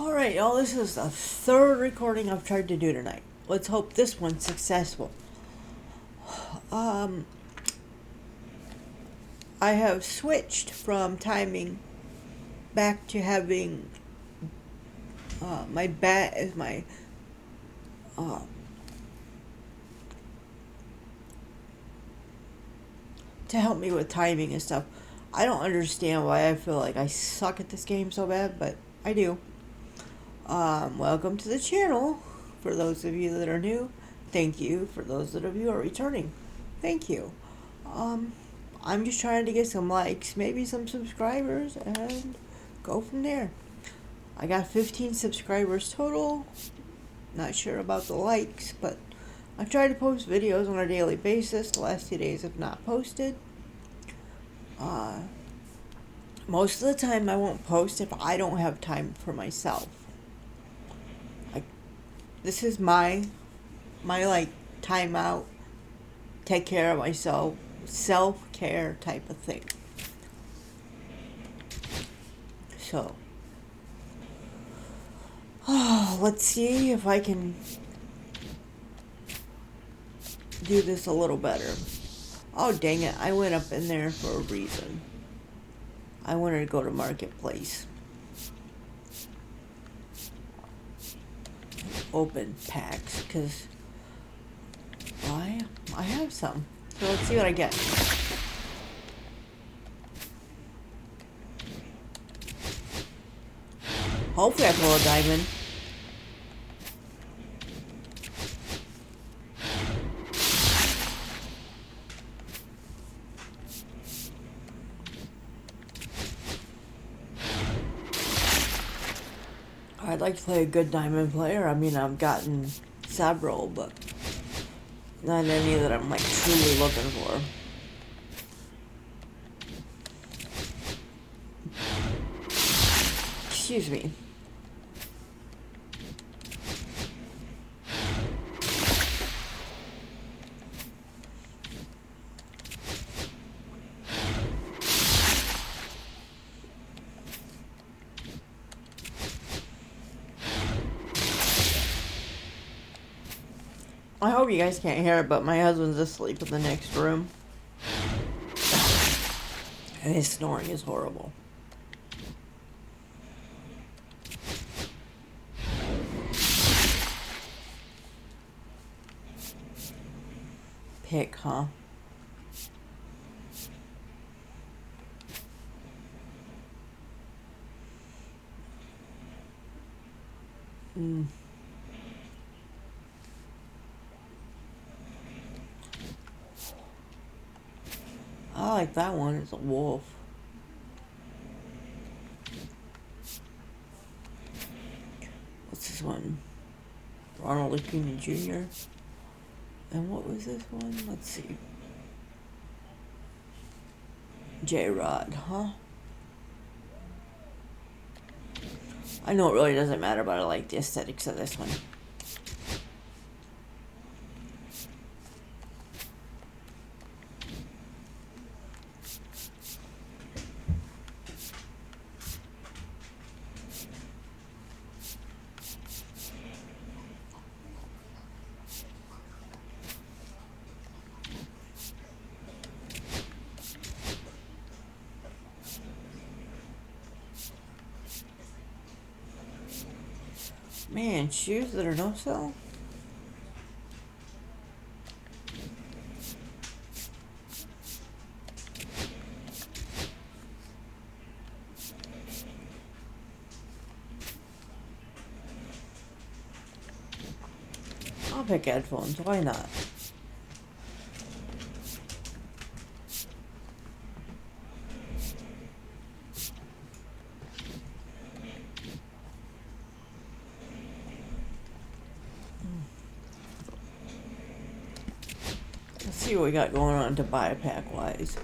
Alright, y'all, this is the third recording I've tried to do tonight. Let's hope this one's successful. I have switched from timing back to having my bat as my to help me with timing and stuff. I don't understand why I feel like I suck at this game so bad, but I do. Welcome to the channel. For those of you that are new, thank you. For those of you who are returning, thank you. I'm just trying to get some likes, maybe some subscribers, and go from there. I got 15 subscribers total. Not sure about the likes, but I try to post videos on a daily basis. The last 2 days have not posted. Most of the time I won't post if I don't have time for myself. This is my like time out, take care of myself, self-care type of thing. So, let's see if I can do this a little better. Oh, dang it. I went up in there for a reason. I wanted to go to Marketplace. Open packs, because I have some. So let's see what I get. Hopefully I pull a diamond. I'd like to play a good diamond player. I mean, I've gotten several, but not any that I'm like truly looking for. Excuse me. I hope you guys can't hear it, but my husband's asleep in the next room. And his snoring is horrible. Pick, huh? I like that one. It's a wolf. What's this one? Ronald Acuna Jr. And what was this one? Let's see. J-Rod, huh? I know it really doesn't matter, but I like the aesthetics of this one. Man, shoes that are no sell? I'll pick headphones, why not? See what we got going on to buy pack wise.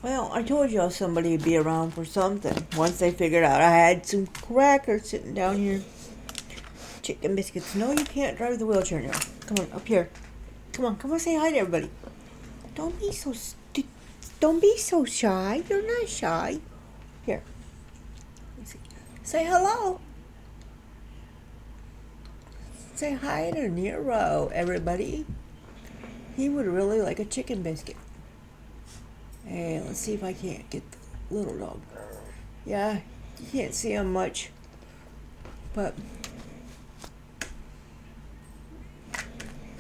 Well, I told y'all somebody would be around for something. Once they figured out I had some crackers sitting down here. Chicken biscuits. No, you can't drive the wheelchair now. Come on, up here. Come on, say hi to everybody. Don't be so don't be so shy. You're not shy. Here. Let's see. Say hello. Say hi to Nero, everybody. He would really like a chicken biscuit. Hey, let's see if I can't get the little dog. Yeah, you can't see him much, but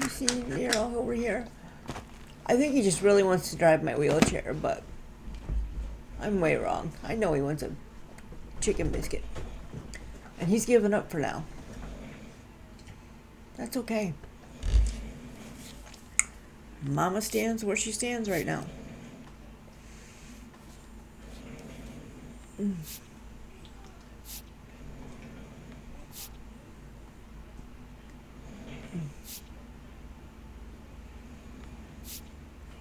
you see Nero over here. I think he just really wants to drive my wheelchair, but I'm way wrong. I know he wants a chicken biscuit, and he's given up for now. That's okay. Mama stands where she stands right now.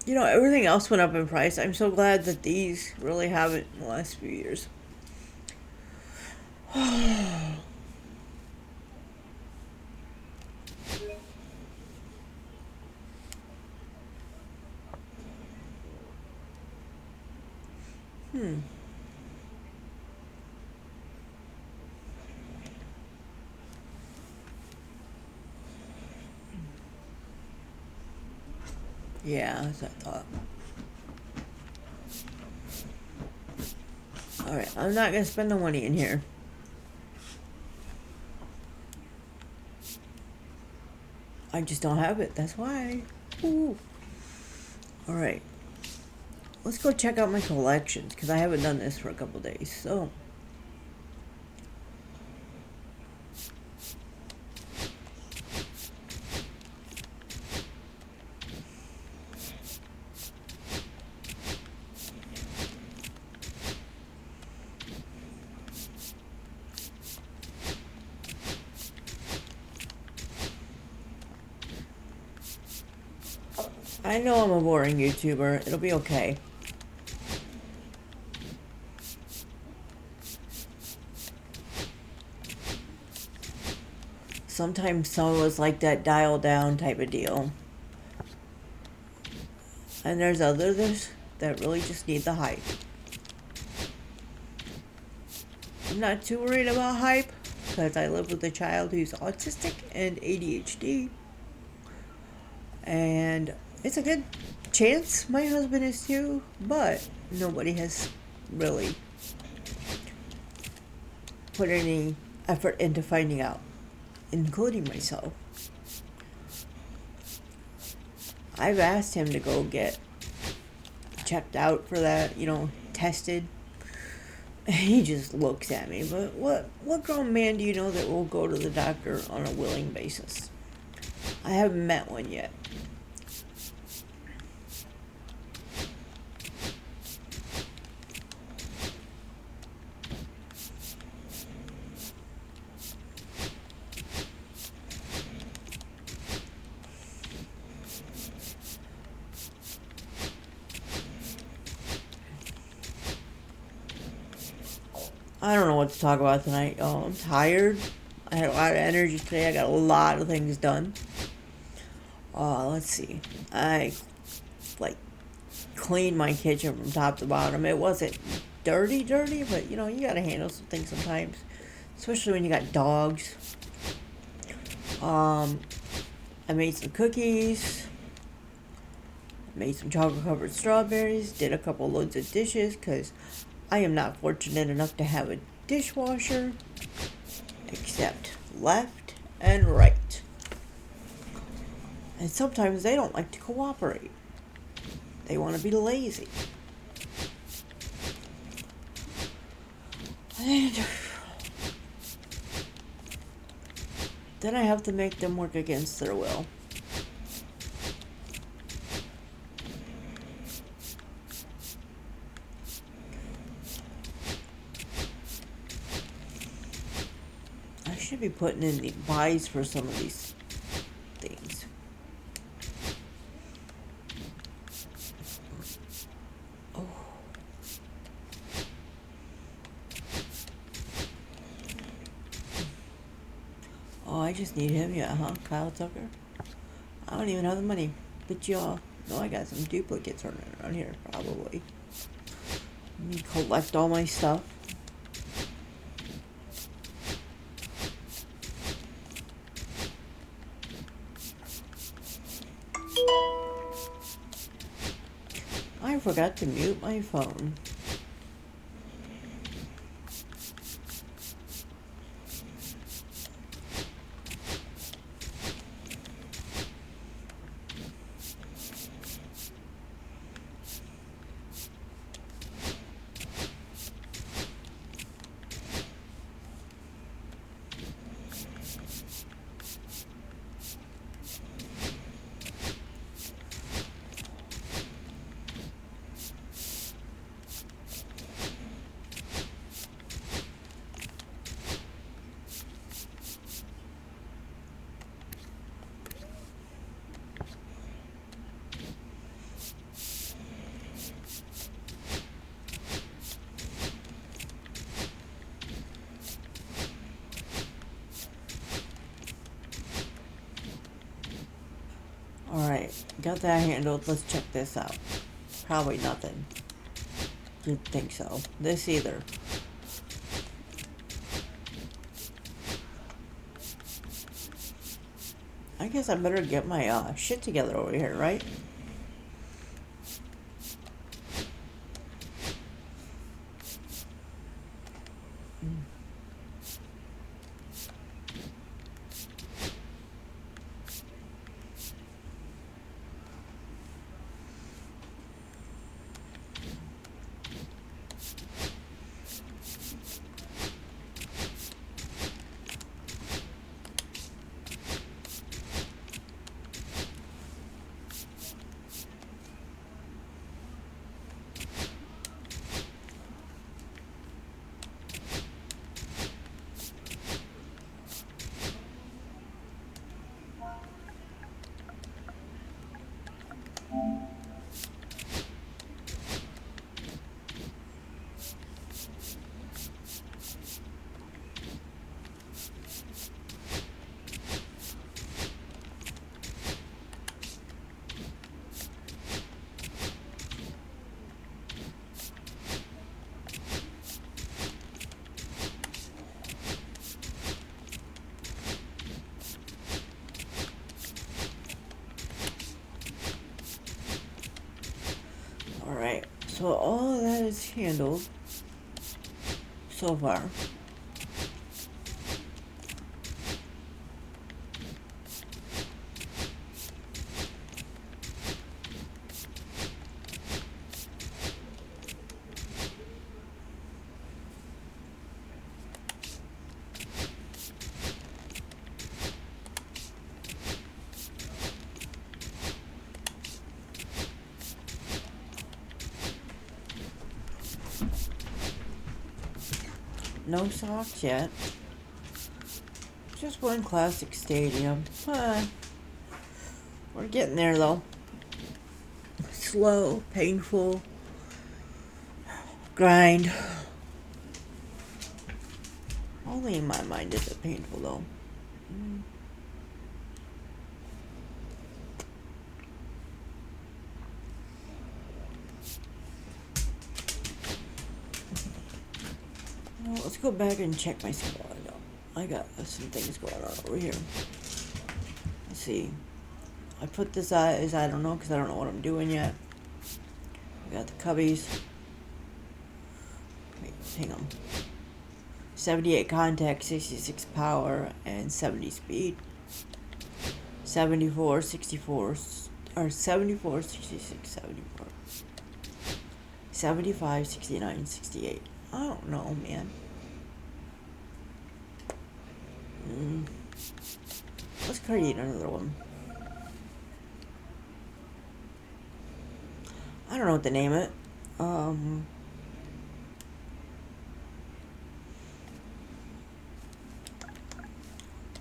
You know, everything else went up in price. I'm so glad that these really haven't in the last few years. Yeah, that's what I thought. Alright, I'm not going to spend the money in here. I just don't have it, that's why. Alright. Let's go check out my collections, because I haven't done this for a couple days, so... I know I'm a boring YouTuber. It'll be okay. Sometimes some of us like that dial down type of deal. And there's others that really just need the hype. I'm not too worried about hype because I live with a child who's autistic and ADHD. And it's a good chance my husband is too, but nobody has really put any effort into finding out, including myself. I've asked him to go get checked out for that, tested. He just looks at me. But what grown man do you know that will go to the doctor on a willing basis? I haven't met one yet. I don't know what to talk about tonight. Oh, I'm tired. I had a lot of energy today. I got a lot of things done. Let's see. I cleaned my kitchen from top to bottom. It wasn't dirty, but you gotta handle some things sometimes, especially when you got dogs. I made some cookies. Made some chocolate covered strawberries. Did a couple loads of dishes because I am not fortunate enough to have a dishwasher, except left and right. And sometimes they don't like to cooperate. They want to be lazy. And then I have to make them work against their will. I should be putting in the buys for some of these things. Oh, I just need him, yeah, huh? Kyle Tucker? I don't even have the money. But y'all know I got some duplicates running around here, probably. Let me collect all my stuff. forgot to mute my phone. Alright, got that handled. Let's check this out. Probably nothing. Didn't think so. This either. I guess I better get my shit together over here, right? Alright, so all of that is handled so far. No socks yet. Just one classic stadium. We're getting there though. Slow, painful, grind. Only in my mind is it painful though. Well, let's go back and check my squad. I got some things going on over here. Let's see. I put this as I don't know because I don't know what I'm doing yet. We got the cubbies. Wait, hang on. 78 contact, 66 power, and 70 speed. 74, 64, or 74, 66, 74. 75, 69, 68. I don't know, man. Let's create another one. I don't know what to name it. I'm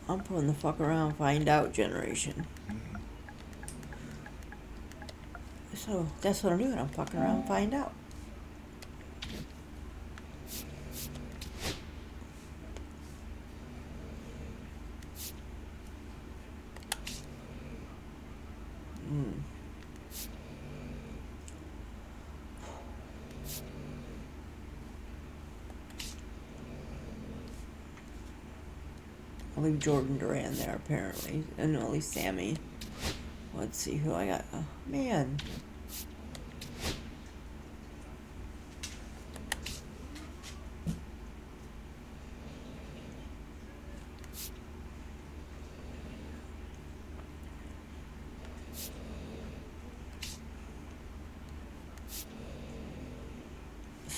putting the fuck around, find out generation. So that's what I'm doing. I'm fucking around, find out. I'll leave Jordan Duran there apparently, and at least Sammy. Let's see who I got. Oh, man.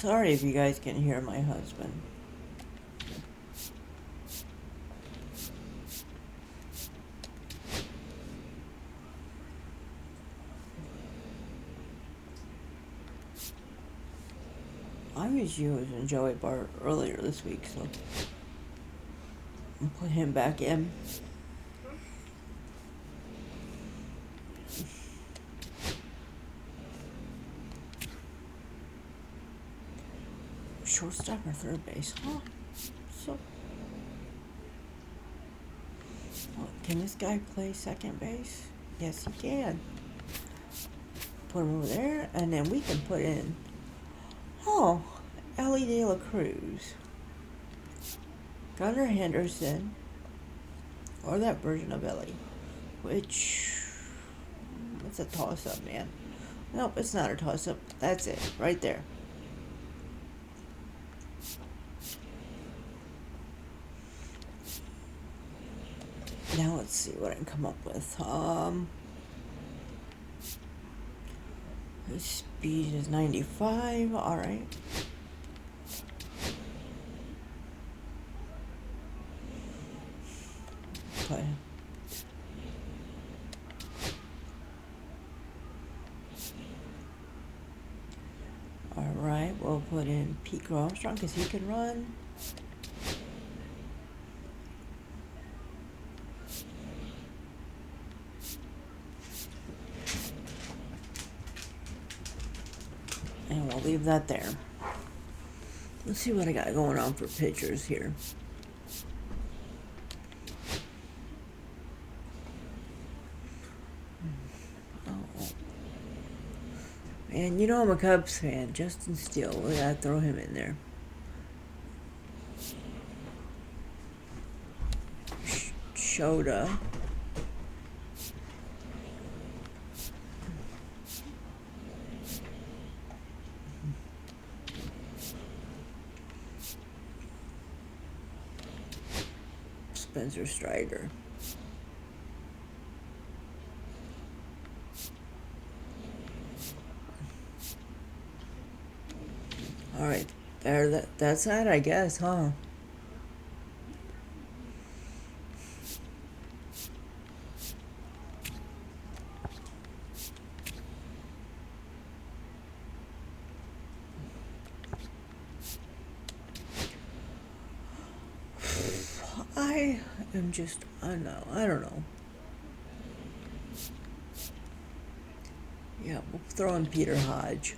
Sorry if you guys can hear my husband. I was using Joey Bart earlier this week, so I'll put him back in. Shortstop or third base, huh? So, well, can this guy play second base? Yes, he can. Put him over there, and then we can put in, oh, Ellie De La Cruz, Gunnar Henderson, or that version of Ellie, which, it's a toss-up, man. Nope, it's not a toss-up. That's it, right there. Now let's see what I can come up with. His speed is 95. All right. Okay. All right. We'll put in Pete Armstrong because he can run. And we'll leave that there. Let's see what I got going on for pitchers here. Oh. And you know I'm a Cubs fan. Justin Steele. We gotta throw him in there. Shota. Spencer Strider. All right, that's that, I guess, huh? I am just, I don't know. Yeah, we'll throw in Peter Hodge.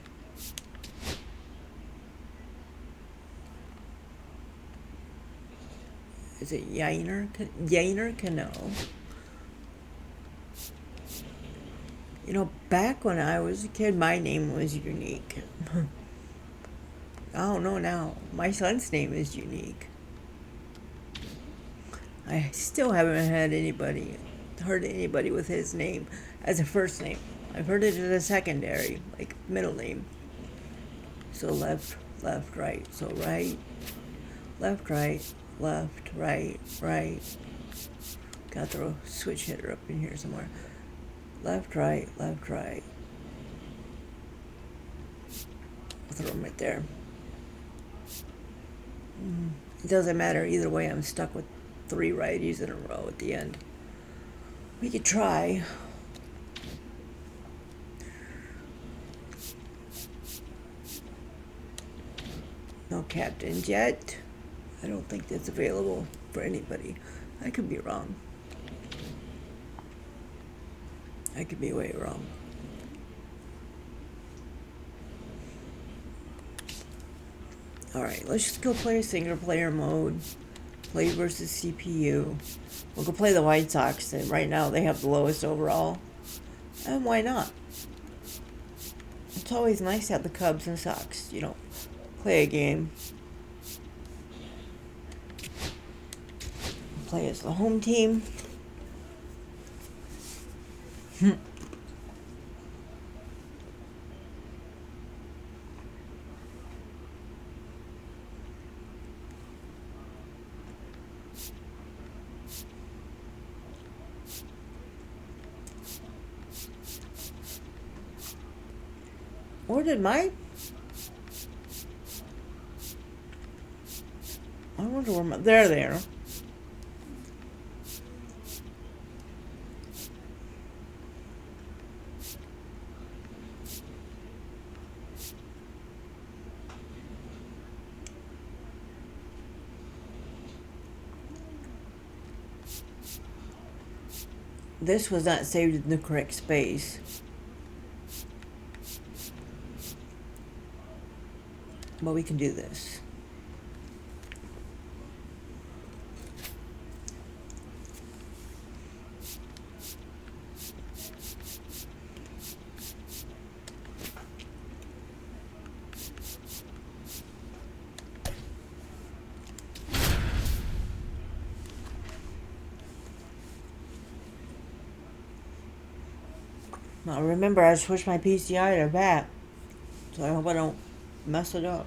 Is it Yainer Cano? You know, back when I was a kid, my name was unique. I don't know now. My son's name is unique. I still haven't heard anybody with his name as a first name. I've heard it as a secondary, like middle name. So left, right. So right, left, right. Got to throw a switch hitter up in here somewhere. Left, right. I'll throw him right there. It doesn't matter either way. I'm stuck with 3 righties in a row at the end. We could try. No captains yet. I don't think that's available for anybody. I could be wrong. I could be way wrong. Alright, let's just go play a single player mode. Play versus CPU. We'll go play the White Sox. Right now they have the lowest overall. And why not? It's always nice to have the Cubs and Sox, you know, play a game. Play as the home team. Or did my I wonder where my... They're there. This was not saved in the correct space. But we can do this. Now remember, I switched my PCI to bat, so I hope I don't mess it up.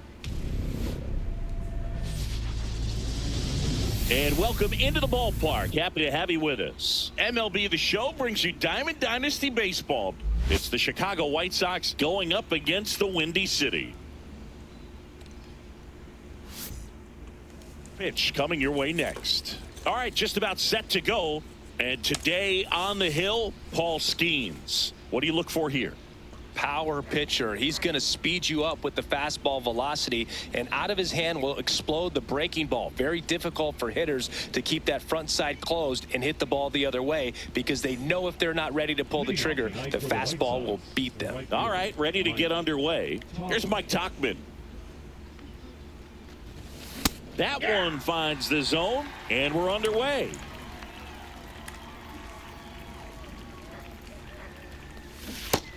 And welcome into the ballpark. Happy to have you with us. MLB The Show brings you Diamond Dynasty Baseball. It's the Chicago White Sox going up against the Windy City. Pitch coming your way next. All right, just about set to go. And today on the hill, Paul Skeens. What do you look for here? Power pitcher. He's going to speed you up with the fastball velocity, and out of his hand will explode the breaking ball. Very difficult for hitters to keep that front side closed and hit the ball the other way, because they know if they're not ready to pull the trigger, the fastball will beat them. All right, ready to get underway. Here's Mike Tauchman. That one finds the zone, and we're underway.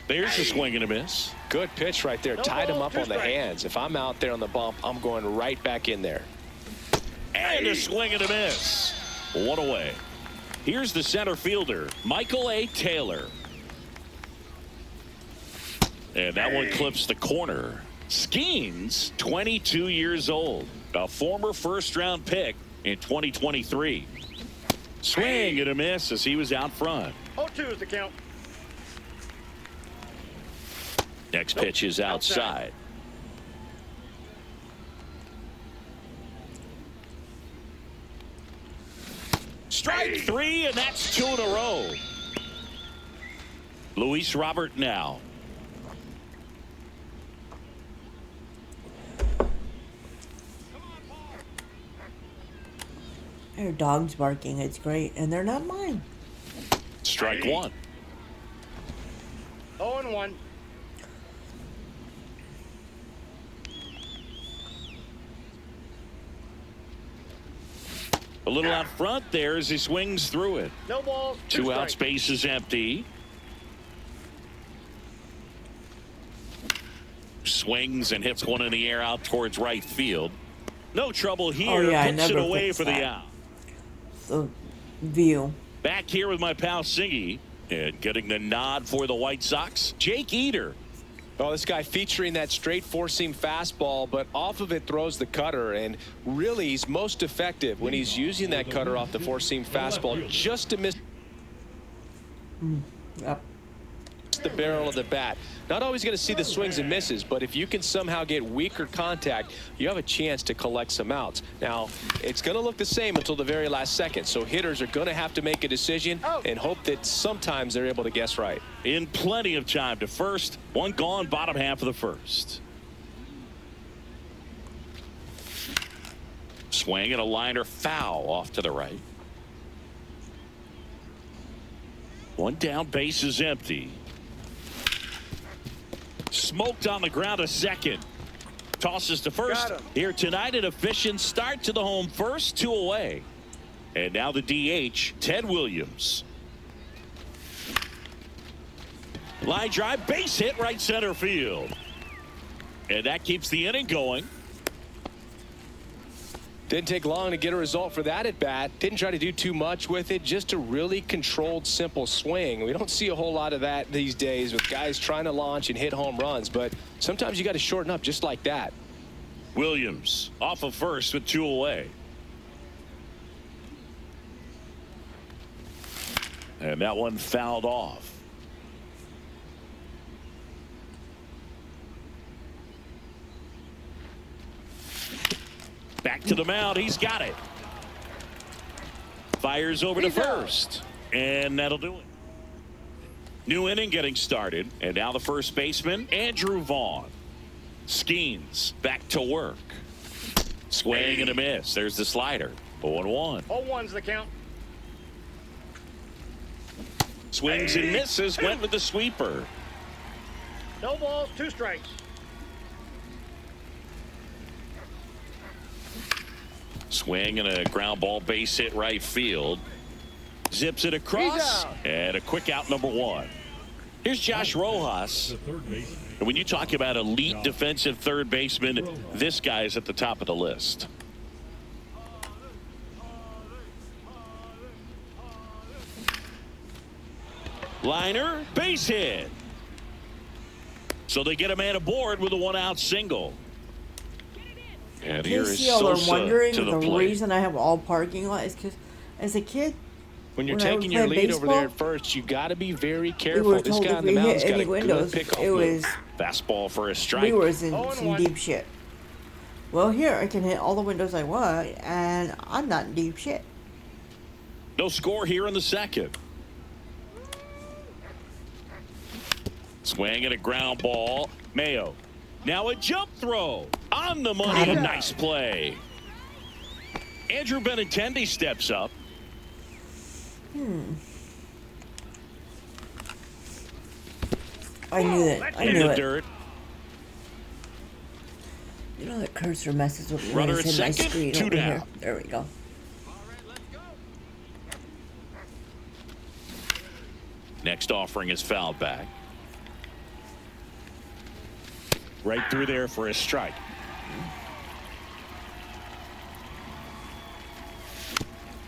There's a swing and a miss. Good pitch right there. Tied him up on the hands. If I'm out there on the bump, I'm going right back in there. And a swing and a miss. One away. Here's the center fielder, Michael A. Taylor. And that one clips the corner. Skeens, 22 years old. A former first-round pick in 2023. Swing and a miss as he was out front. 0-2 is the count. Next pitch is outside. Strike three, and that's two in a row. Luis Robert now. Their dog's barking. It's great, and they're not mine. Strike one. 0-1. A little out front there as he swings through it. No balls. Two out, space is empty. Swings and hits one in the air out towards right field. No trouble here. Oh, yeah, Puts it away for the out. The view. Back here with my pal Siggy. And getting the nod for the White Sox, Jake Eder. Well, this guy featuring that straight four-seam fastball, but off of it throws the cutter, and really he's most effective when he's using that cutter off the four-seam fastball just to miss Yep. the barrel of the bat. Not always going to see the swings and misses, but if you can somehow get weaker contact, you have a chance to collect some outs. Now, it's going to look the same until the very last second, so hitters are going to have to make a decision and hope that sometimes they're able to guess right. In plenty of time to first. One gone, bottom half of the first. Swing and a liner foul off to the right. One down, base is empty. Smoked on the ground, a second. Tosses to first. Here tonight, an efficient start to the home first, two away. And now the DH, Ted Williams. Line drive, base hit, right center field. And that keeps the inning going. Didn't take long to get a result for that at bat. Didn't try to do too much with it. Just a really controlled, simple swing. We don't see a whole lot of that these days with guys trying to launch and hit home runs. But sometimes you got to shorten up just like that. Williams off of first with two away. And that one fouled off. Back to the mound. He's got it. Fires over to first. And that'll do it. New inning getting started. And now the first baseman, Andrew Vaughn. Skeens back to work. Swing and a miss. There's the slider. 0-1. 0-1's the count. Swings and misses. Went with the sweeper. No balls, 2 strikes. Swing and a ground ball, base hit right field. Zips it across. And a quick out, number 1. Here's Josh Rojas. And when you talk about elite defensive third baseman, this guy is at the top of the list. Liner, base hit. So they get a man aboard with a 1-out single. And here is y'all are Sosa wondering, to the the plate. reason I have all parking lot is because as a kid, When you're when I taking would your play lead over there baseball, at first, you got to be very we careful. were This told guy if on the we mound's hit got any a good windows, pickoff it move. was Fastball for a strike. we was in 0-1. deep shit. Well, here I can hit all the windows I want, and I'm not in deep shit. No score here in the second. Swing and a ground ball. Mayo. Now a jump throw. On the money. Nice play. Andrew Benintendi steps up. I knew it. I In knew the it. dirt. You know that cursor messes with me Runner when it's at in my second, screen 2 over down. here. There we go. Next offering is fouled back. Right through there for a strike.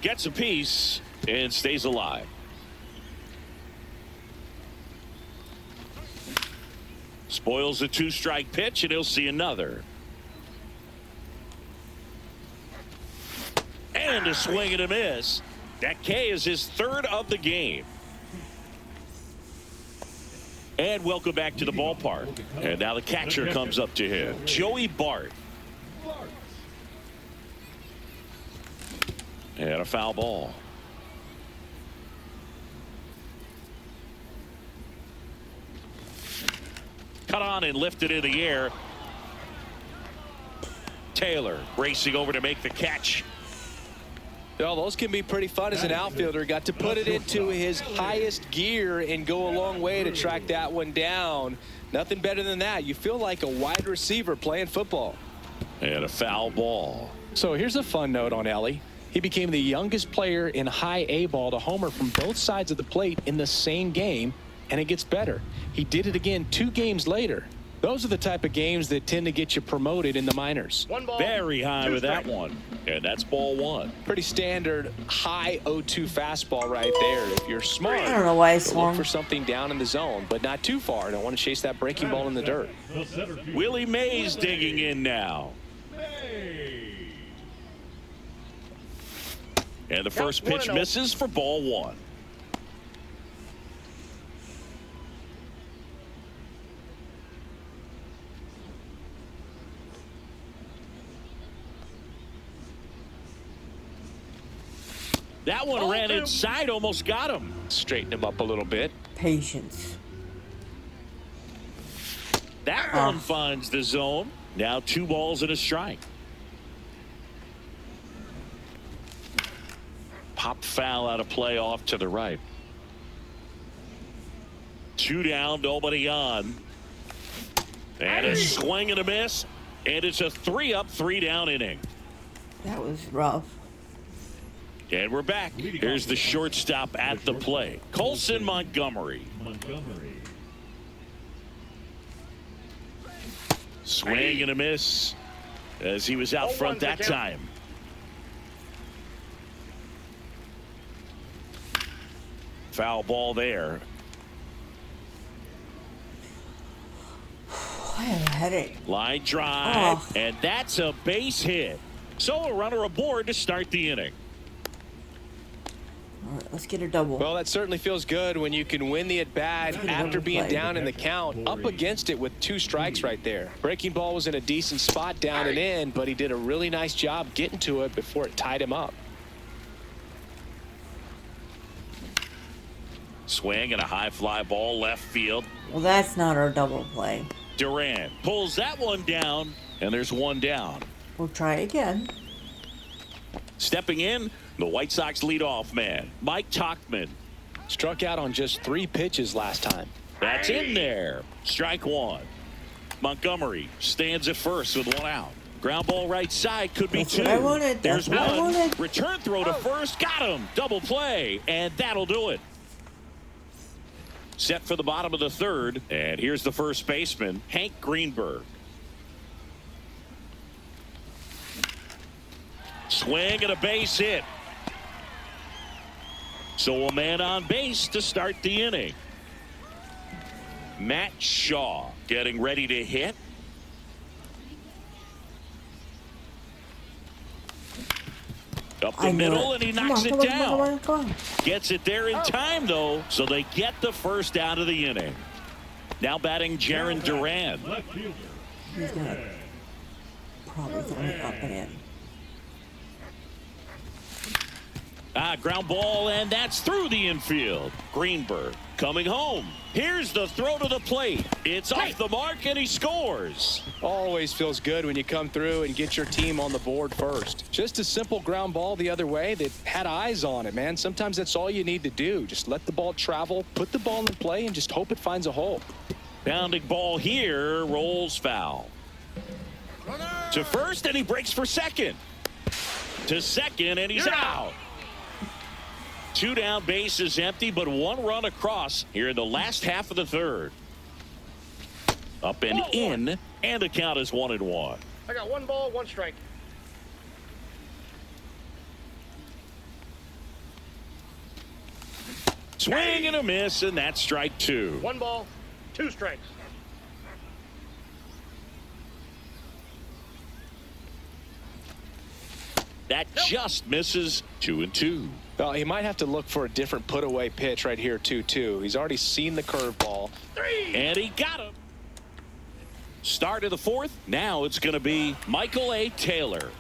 Gets a piece and stays alive. Spoils a 2-strike pitch, and he'll see another. And a swing and a miss. That K is his 3rd of the game. And welcome back to the ballpark. And now the catcher comes up to him. Joey Bart. And a foul ball. Cut on and lifted in the air. Taylor racing over to make the catch. Well, those can be pretty fun as an outfielder. Got to put it into his highest gear and go a long way to track that one down. Nothing better than that. You feel like a wide receiver playing football. And a foul ball. So here's a fun note on Ellie. He became the youngest player in high A ball to homer from both sides of the plate in the same game, and it gets better. He did it again 2 games later. Those are the type of games that tend to get you promoted in the minors. 1 ball. Very high 2 with that strikes. one. And that's ball 1. Pretty standard high 0-2 fastball right there. If you're smart, I don't know why I you'll swung. look for something down in the zone, but not too far. Don't want to chase that breaking ball in the dirt. Willie Mays digging in now. And the first pitch 1-0. misses for ball 1. That one ran inside, almost got him. Straighten him up a little bit. Patience. That one finds the zone. Now 2 balls and a strike. Pop foul out of play off to the right. 2 down, nobody on. And a swing and a miss. And it's a 3-up, 3 down inning. That was rough. And we're back. Here's the shortstop at the plate. Colson Montgomery. Swing and a miss as he was out front that time. Foul ball there. I have a headache. Line drive, Oh. and that's a base hit. So a runner aboard to start the inning. All right, let's get a double. Well, that certainly feels good when you can win the at-bat after being down in the count, up against it with 2 strikes right there. Breaking ball was in a decent spot down and in, but he did a really nice job getting to it before it tied him up. Swing and a high fly ball left field. Well, that's not our double play. Durant pulls that one down, and there's one down. We'll try again. Stepping in, the White Sox leadoff man, Mike Tauchman. Struck out on just 3 pitches last time. That's in there. Strike 1. Montgomery stands at first with 1 out. Ground ball right side, could be That's 2. what I wanted. There's That's what I 1. wanted. Return throw to first. Got him. Double play. And that'll do it. Set for the bottom of the 3rd. And here's the first baseman, Hank Greenberg. Swing and a base hit. So a man on base to start the inning. Matt Shaw getting ready to hit. Up the middle, and he knocks it down. Come on. Gets it there in time, though, so they get the first out of the inning. Now batting Jaron Duran. He's going to probably throw it up and in. Ground ball, and that's through the infield. Greenberg coming home. Here's the throw to the plate. It's off the mark, and he scores. Always feels good when you come through and get your team on the board first. Just a simple ground ball the other way that had eyes on it, man. Sometimes that's all you need to do. Just let the ball travel, put the ball in play, and just hope it finds a hole. Bounding ball here, rolls foul. To first, and he breaks for second. To second, and he's out. 2 down, bases empty, but 1 run across here in the last half of the 3rd. Up and in, and the count is 1-1. I got 1 ball, 1 strike. Swing and a miss, and that's strike 2. 1 ball, 2 strikes. That just misses. 2-2. Well, he might have to look for a different put-away pitch right here, 2-2. He's already seen the curveball. 3. And he got him. Start of the 4th. Now it's going to be Michael A. Taylor.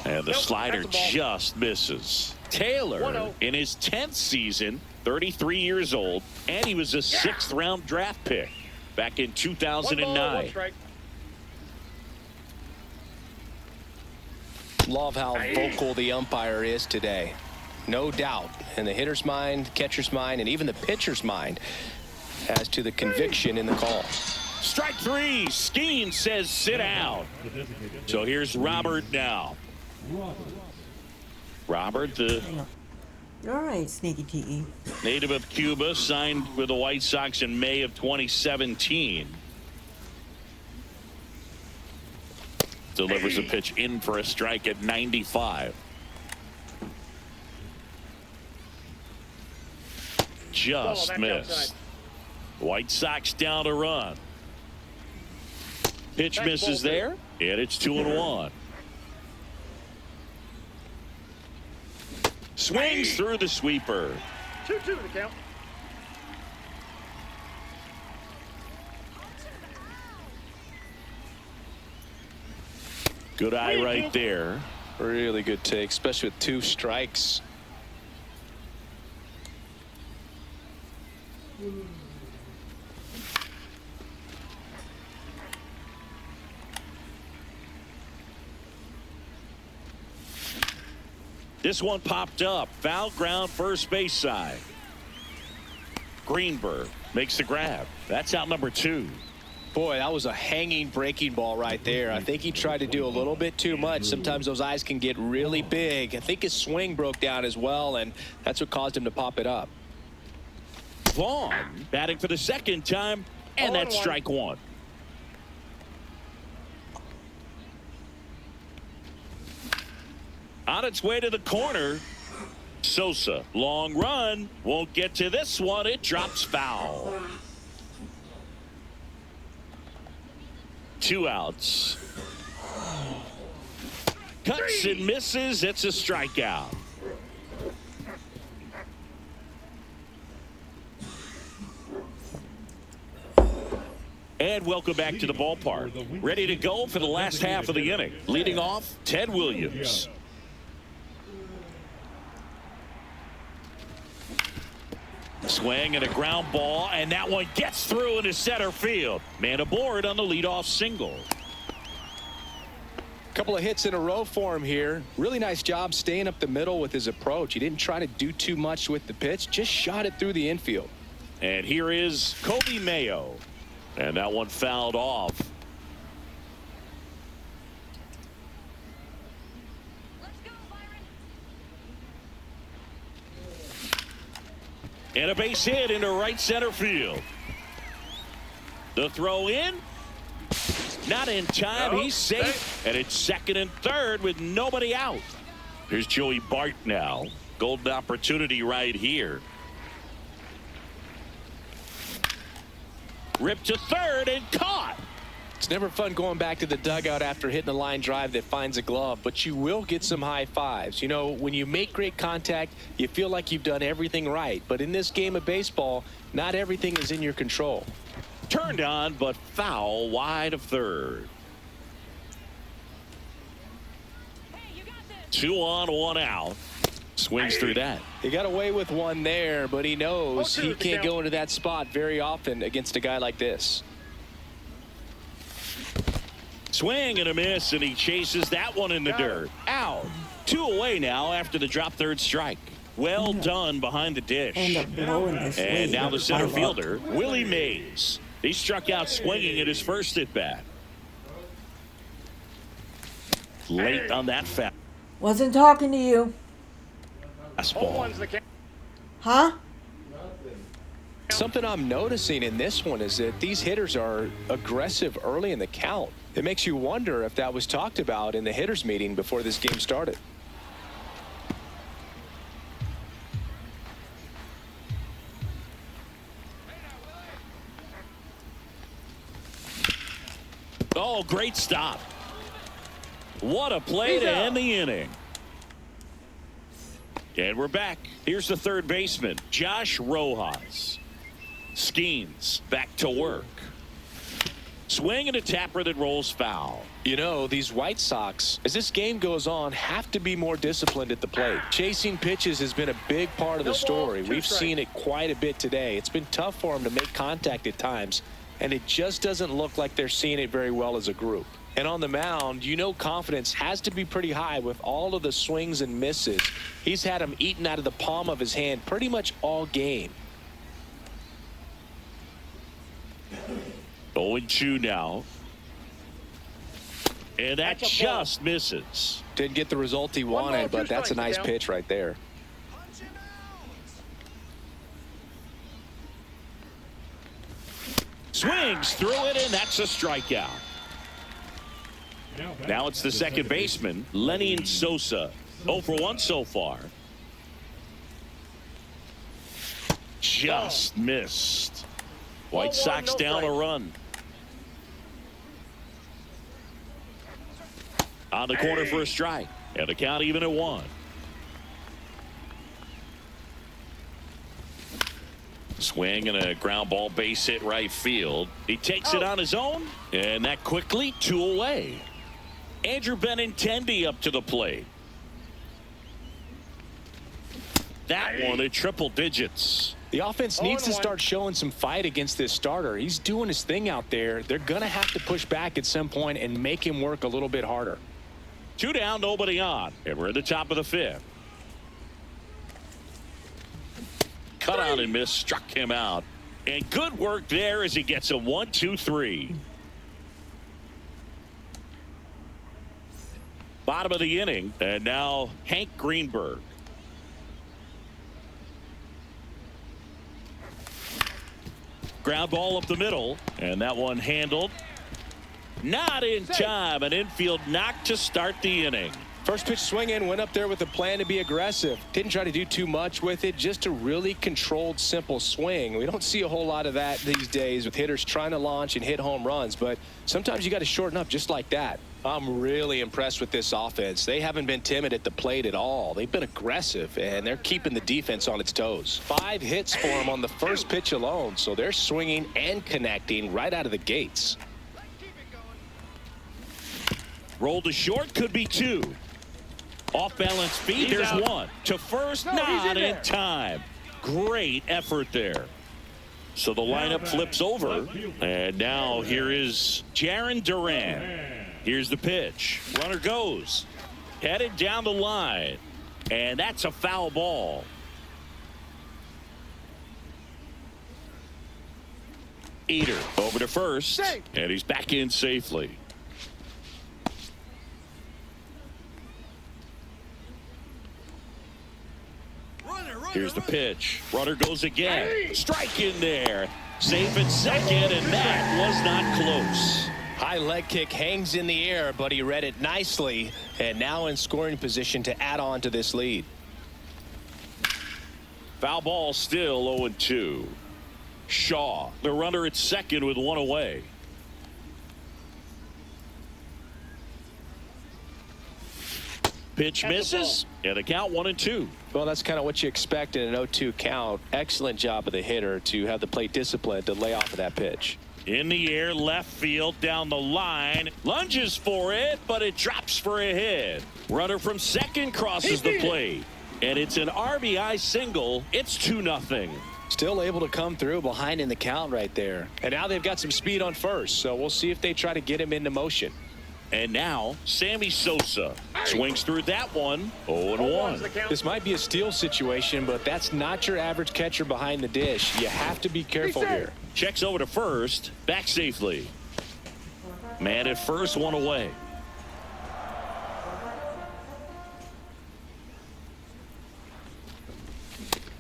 And the slider just misses. Taylor 1-0. in his 10th season, 33 years old, and he was a 6th round draft pick back in 2009. 1 ball, 1 strike. Love how vocal the umpire is today. No doubt in the hitter's mind, catcher's mind, and even the pitcher's mind as to the conviction in the call. Strike 3. Skeen says sit down. So here's Robert now. Robert, the All right, sneaky TE. native of Cuba, signed with the White Sox in May of 2017. Delivers a pitch in for a strike at 95. Just missed. White Sox down a run. Pitch misses there, and it's 2-1. Swings through the sweeper. 2-2 the count. Good eye right there. Really good take, especially with 2 strikes. This one popped up. Foul ground, first base side. Greenberg makes the grab. That's out number 2. Boy, that was a hanging breaking ball right there. I think he tried to do a little bit too much. Sometimes those eyes can get really big. I think his swing broke down as well, and that's what caused him to pop it up. Vaughn batting for the 2nd time, and that's strike 1. On its way to the corner, Sosa, long run, won't get to this one. It drops foul. 2 outs. Cuts and misses. It's a strikeout. And welcome back to the ballpark. Ready to go for the last half of the inning. Leading off, Ted Williams. Swing and a ground ball, and that one gets through into center field. Man aboard on the leadoff single. Couple of hits in a row for him here. Really nice job staying up the middle with his approach. He didn't try to do too much with the pitch, just shot it through the infield. And here is Kobe Mayo. And that one fouled off. And a base hit into right center field. The throw in. Not in time. He's safe. And it's second and third with nobody out. Here's Joey Bart now. Golden opportunity right here. Ripped to third and caught. It's never fun going back to the dugout after hitting a line drive that finds a glove, but you will get some high fives. You know, when you make great contact, you feel like you've done everything right. But in this game of baseball, not everything is in your control. Turned on, but foul wide of third. 2 on, 1 out. Swings through that. He got away with one there, but he knows he can't go into that spot very often against a guy like this. Swing and a miss, and he chases that one in the dirt. Out. 2 away now after the drop third strike. Well done behind the dish. And now the center fielder, Willie Mays. He struck out swinging at his first at bat. Late on that foul. Wasn't talking to you. Huh? Something I'm noticing in this one is that these hitters are aggressive early in the count. It makes you wonder if that was talked about in the hitters meeting before this game started. Oh, great stop. What a play to end the inning. And we're back. Here's the third baseman, Josh Rojas. Skeens back to work. Swing and a tapper that rolls foul. You know, these White Sox, as this game goes on, have to be more disciplined at the plate. Chasing pitches has been a big part of the story. We've seen it quite a bit today. It's been tough for them to make contact at times, and it just doesn't look like they're seeing it very well as a group. And on the mound, you know, confidence has to be pretty high with all of the swings and misses. He's had them eaten out of the palm of his hand pretty much all game. 0-2 now. And that just misses. Didn't get the result he wanted, but that's a nice pitch right there. Swings through it, and that's a strikeout. Now it's the second baseman, Lenny Sosa. 0 for 1 so far. Just missed. White Sox down a run. On the corner for a strike. And the count even at 1. Swing and a ground ball base hit right field. He takes it on his own. And that quickly 2 away. Andrew Benintendi up to the plate. That one at triple digits. The offense needs to start showing some fight against this starter. He's doing his thing out there. They're going to have to push back at some point and make him work a little bit harder. 2 down, nobody on. And we're at the top of the 5th. Cut out and miss, struck him out. And good work there as he gets a 1-2-3. Bottom of the inning, and now Hank Greenberg. Ground ball up the middle, and that one handled. Not in time. An infield knock to start the inning. First pitch swing in, went up there with a plan to be aggressive. Didn't try to do too much with it, just a really controlled, simple swing. We don't see a whole lot of that these days with hitters trying to launch and hit home runs, but sometimes you got to shorten up just like that. I'm really impressed with this offense. They haven't been timid at the plate at all. They've been aggressive, and they're keeping the defense on its toes. 5 hits for them on the first pitch alone, so they're swinging and connecting right out of the gates. Roll to short, could be 2. Off balance feet, there's out. 1. To first, No, he's not in in there. time. Great effort there. So the lineup flips over, and now here is Jaron Duran. Here's the pitch. Runner goes. Headed down the line. And that's a foul ball. Eater over to first. Safe. And he's back in safely. Here's the pitch. Runner goes again. Strike in there. Safe at second, and that was not close. High leg kick hangs in the air, but he read it nicely, and now in scoring position to add on to this lead. Foul ball still 0-2. Shaw, the runner at second with 1 away. Pitch misses, and the count 1-2. Well, that's kind of what you expect in an 0-2 count. Excellent job of the hitter to have the plate discipline to lay off of that pitch. In the air, left field, down the line. Lunges for it, but it drops for a hit. Runner from second crosses the plate. And it's an RBI single. It's 2-0. Still able to come through behind in the count right there. And now they've got some speed on first, so we'll see if they try to get him into motion. And now, Sammy Sosa swings through that one. 0-1. This might be a steal situation, but that's not your average catcher behind the dish. You have to be careful here. Checks over to first. Back safely. Man at first, 1 away.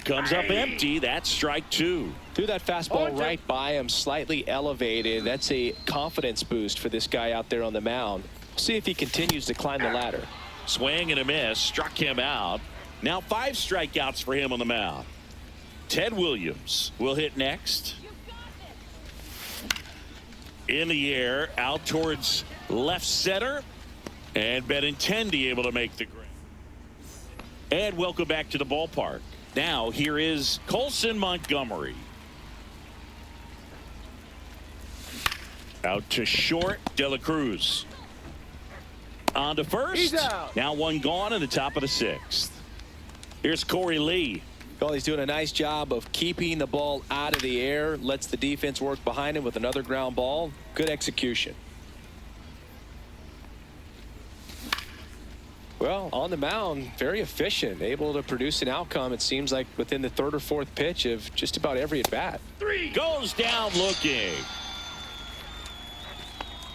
Comes up empty. That's strike 2. Threw that fastball right by him, slightly elevated. That's a confidence boost for this guy out there on the mound. See if he continues to climb the ladder. Swing and a miss. Struck him out. Now 5 strikeouts for him on the mound. Ted Williams will hit next. In the air, out towards left center. And Benintendi able to make the grab. And welcome back to the ballpark. Now here is Colson Montgomery. Out to short, De La Cruz. On to first. He's out. Now 1 gone in the top of the 6th. Here's Corey Lee. Well, he's doing a nice job of keeping the ball out of the air. Lets the defense work behind him with another ground ball. Good execution. Well, on the mound, very efficient, able to produce an outcome, it seems like, within the 3rd or 4th pitch of just about every at-bat. 3 goes down looking.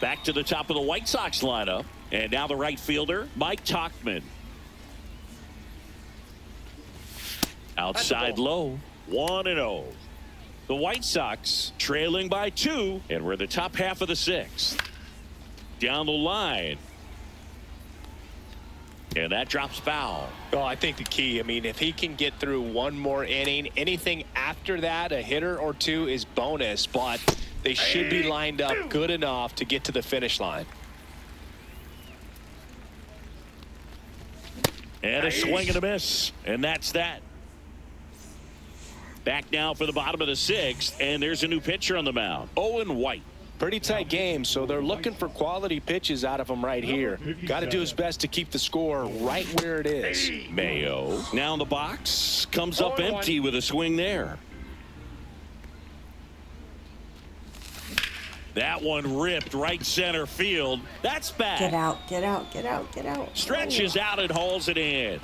Back to the top of the White Sox lineup. And now the right fielder, Mike Tauchman. Outside low, 1-0. The White Sox trailing by 2, and we're in the top half of the 6th. Down the line. And that drops foul. Well, I think the key, I mean, if he can get through 1 more inning, anything after that, a hitter or 2 is bonus, but they should be lined up good enough to get to the finish line. And a swing and a miss. And that's that. Back now for the bottom of the 6th, and there's a new pitcher on the mound, Owen White. Pretty tight game, so they're looking for quality pitches out of him right here. Got to do his best to keep the score right where it is. Mayo now in the box, comes up empty with a swing there. That one ripped right center field. That's back. Get out, get out, get out, get out. Stretches out and hauls it in.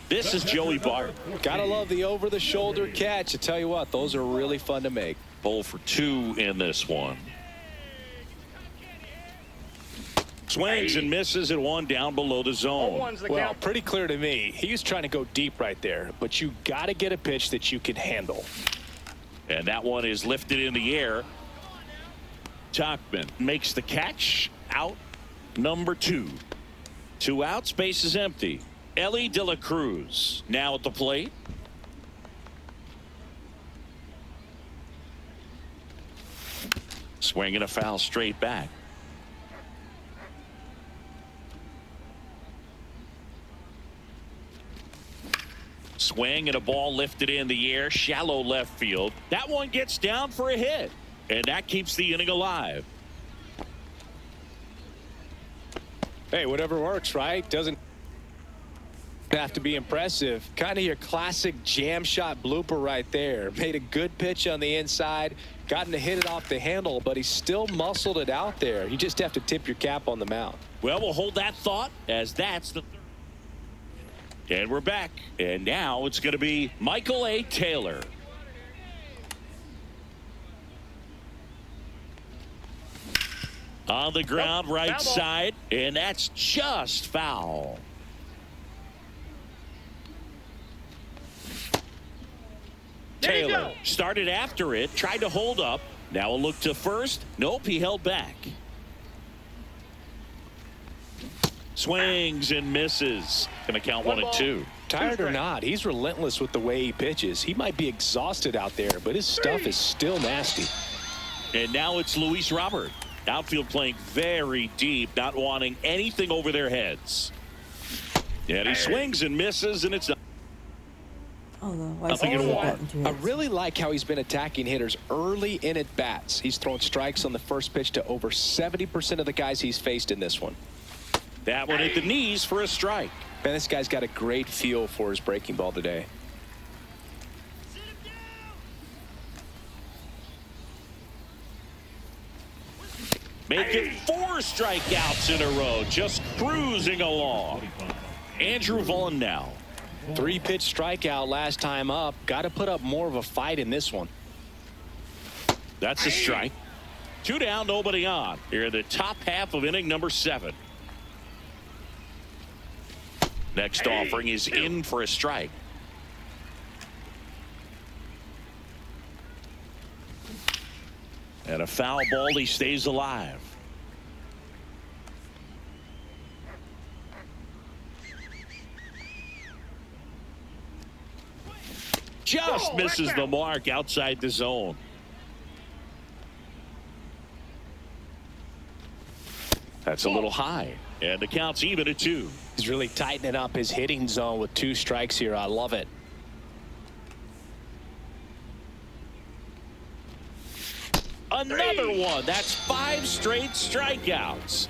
This is Joey Bart. Gotta love the over-the-shoulder catch. I tell you what, those are really fun to make. Pull for 2 in this one. Swings and misses at 1 down below the zone. Well, pretty clear to me. He was trying to go deep right there, but you got to get a pitch that you can handle. And that one is lifted in the air. Tauchman makes the catch, out number 2. 2 outs, base is empty. Ellie De La Cruz now at the plate. Swinging a foul straight back. Swing and a ball lifted in the air, shallow left field. That one gets down for a hit, and that keeps the inning alive. Hey, whatever works, right? Doesn't have to be impressive. Kind of your classic jam shot blooper right there. Made a good pitch on the inside, gotten to hit it off the handle, but he still muscled it out there. You just have to tip your cap on the mound. Well, we'll hold that thought, as that's the third. And we're back, and now it's going to be Michael A. Taylor. On the ground, right side, and that's just foul. Taylor started after it, tried to hold up. Now a look to first. Nope, he held back. Swings and misses. Going to count 1 and 2. Tired or not, he's relentless with the way he pitches. He might be exhausted out there, but his stuff is still nasty. And now it's Luis Robert. Outfield playing very deep, not wanting anything over their heads. And he swings and misses, and it's nothing in one. I really like how he's been attacking hitters early in at bats. He's thrown strikes on the first pitch to over 70% of the guys he's faced in this one. That one at the knees for a strike. Man, this guy's got a great feel for his breaking ball today. Make it 4 strikeouts in a row, just cruising along. Andrew Vaughn now. 3-pitch strikeout last time up. Got to put up more of a fight in this one. That's a strike. 2 down, nobody on. Here in the top half of inning number 7. Next offering is in for a strike. And a foul ball, he stays alive. Just misses the mark outside the zone. That's a little high. And the count's even at 2. He's really tightening up his hitting zone with 2 strikes here. I love it. Another one. That's 5 straight strikeouts.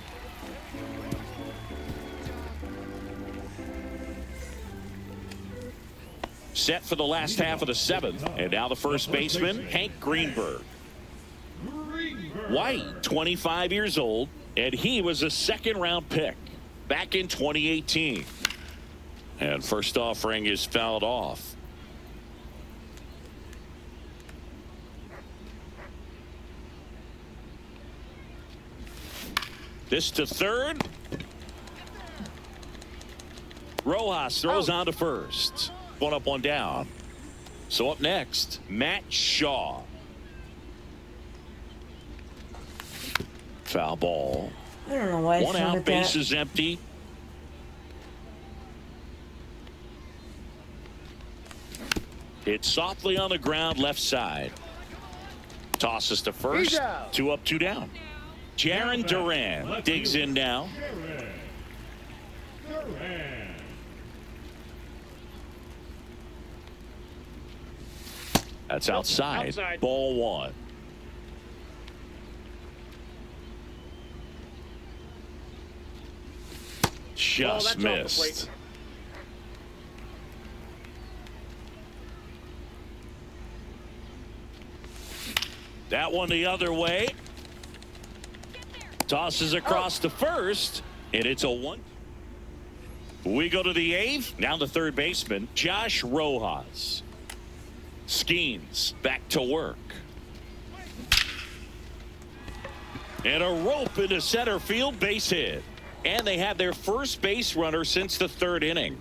Set for the last half of the 7th. And now the first baseman, Hank Greenberg. White, 25 years old, and he was a 2nd-round pick back in 2018. And first offering is fouled off. This to third. Rojas throws on to first. 1 up, 1 down. So up next, Matt Shaw. Foul ball. I don't know why. 1 out, base is empty. Hit softly on the ground, left side. Tosses to first. 2 up, 2 down. Jaron Duran digs in now. That's outside. Ball 1. Just missed. That one the other way. Tosses across to first, and it's a 1. We go to the 8th. Now the third baseman, Josh Rojas. Skeens back to work. And a rope into center field, base hit. And they have their first base runner since the 3rd inning.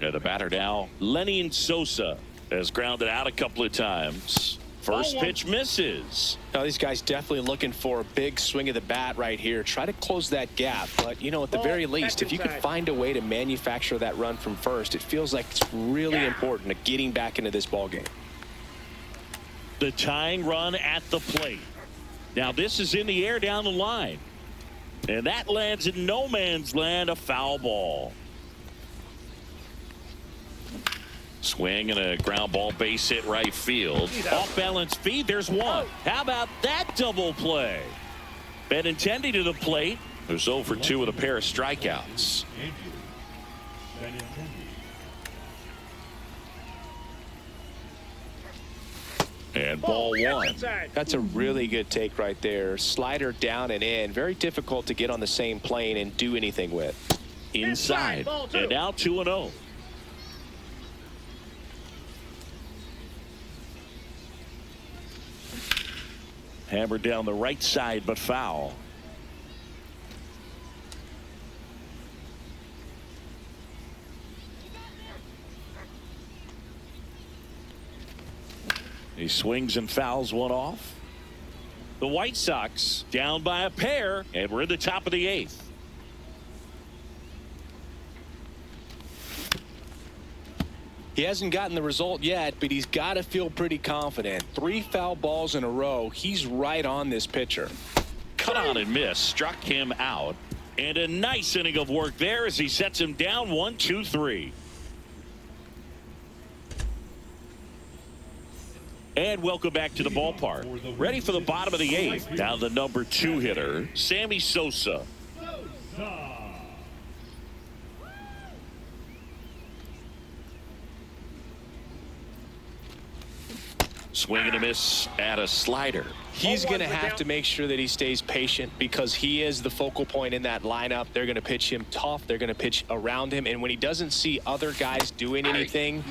And the batter now, Lenin Sosa, has grounded out a couple of times. First pitch misses. Now, these guys definitely looking for a big swing of the bat right here. Try to close that gap. But, you know, at the very least, if you could find a way to manufacture that run from first, it feels like it's really important to getting back into this ball game. The tying run at the plate. Now, this is in the air down the line. And that lands in no man's land, a foul ball. Swing and a ground ball, base hit right field. Off balance feed, there's one. How about that double play? Benintendi to the plate. There's 0 for 2 with a pair of strikeouts. And ball one. That's a really good take right there. Slider down and in. Very difficult to get on the same plane and do anything with. Inside. And now 2-0. Hammered down the right side, but foul. He swings and fouls one off. The White Sox down by a pair, and we're in the top of the 8th. He hasn't gotten the result yet, but he's got to feel pretty confident. 3 foul balls in a row. He's right on this pitcher. Cut on and miss, struck him out. And a nice inning of work there as he sets him down 1-2-3. And welcome back to the ballpark. Ready for the bottom of the 8th. Now the number 2 hitter, Sammy Sosa. Swing and a miss at a slider. He's going to have to make sure that he stays patient because he is the focal point in that lineup. They're going to pitch him tough. They're going to pitch around him. And when he doesn't see other guys doing anything,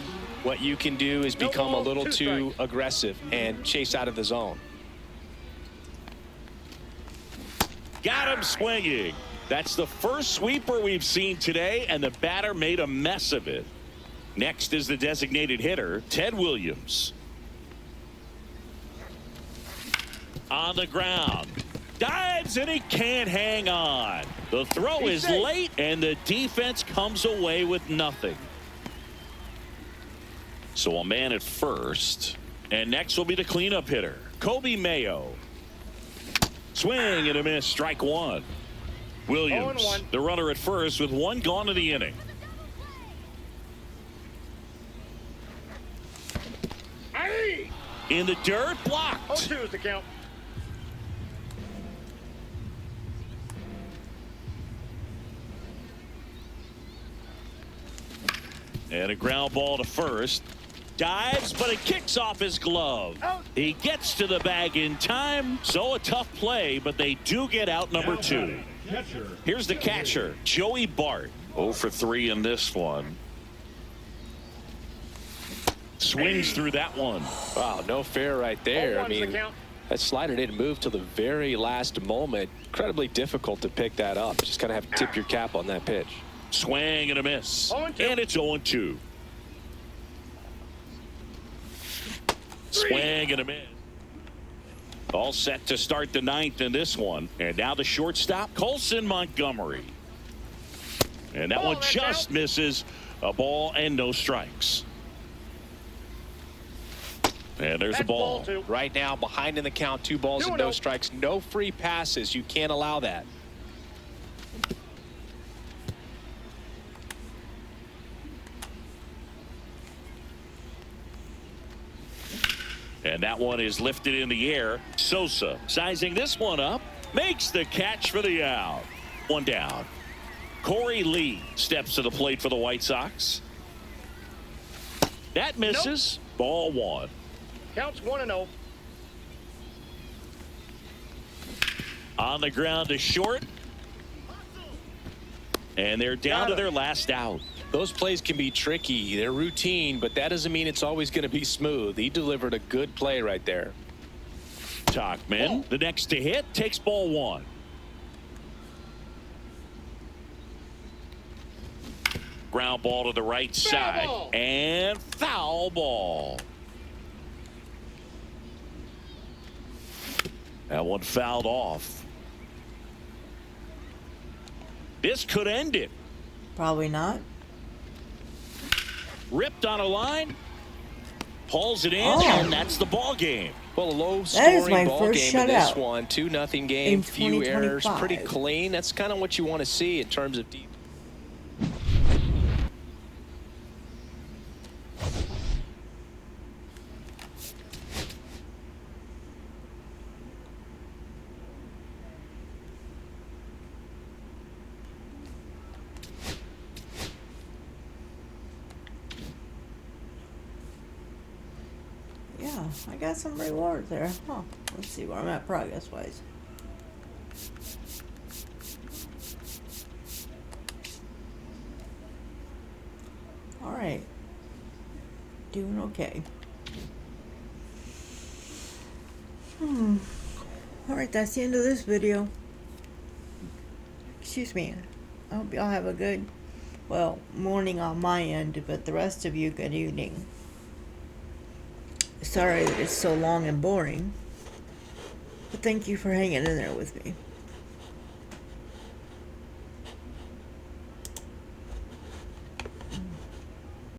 what you can do is become a little too aggressive and chase out of the zone. Got him swinging. That's the first sweeper we've seen today, and the batter made a mess of it. Next is the designated hitter, Ted Williams. On the ground. Dives, and he can't hang on. The throw is late, and the defense comes away with nothing. So a man at first. And next will be the cleanup hitter, Kobe Mayo. Swing and a miss, strike one. Williams, the runner at first with 1 gone in the inning. In the dirt, blocked. 0-2 is the count. And a ground ball to first. Dives, but it kicks off his glove. He gets to the bag in time. So a tough play, but they do get out number 2. Here's the catcher, Joey Bart. 0 for 3 in this one. Swings through that one. Wow, no fair right there. I mean, that slider didn't move till the very last moment. Incredibly difficult to pick that up. Just got to have to tip your cap on that pitch. Swing and a miss. And it's 0-2. Swing and a miss. All set to start the 9th in this one. And now the shortstop, Colson Montgomery. And that one just misses. A ball and no strikes. And there's a ball. Right now, behind in the count, 2 balls and no strikes. No free passes. You can't allow that. And that one is lifted in the air. Sosa sizing this one up. Makes the catch for the out. 1 down. Corey Lee steps to the plate for the White Sox. That misses. Ball 1. Counts 1-0. On the ground to short. And they're down to their last out. Those plays can be tricky. They're routine, but that doesn't mean it's always going to be smooth. He delivered a good play right there. Tauchman, the next to hit, takes ball 1. Ground ball to the right side. And foul ball. That one fouled off. This could end it. Probably not. Ripped on a line. Pulls it in, Oh. and that's the ball game. Well, a That is my low-scoring ball first game in this shutout one. 2-0 game, in few errors, 2025. pretty clean. That's kind of what you want to see in terms of deep. Yeah, I got some reward there. Huh. Let's see where I'm at progress-wise. Alright. Doing okay. Alright, that's the end of this video. Excuse me. I hope y'all have a good, well, morning on my end, but the rest of you, good evening. Sorry that it's so long and boring, but thank you for hanging in there with me.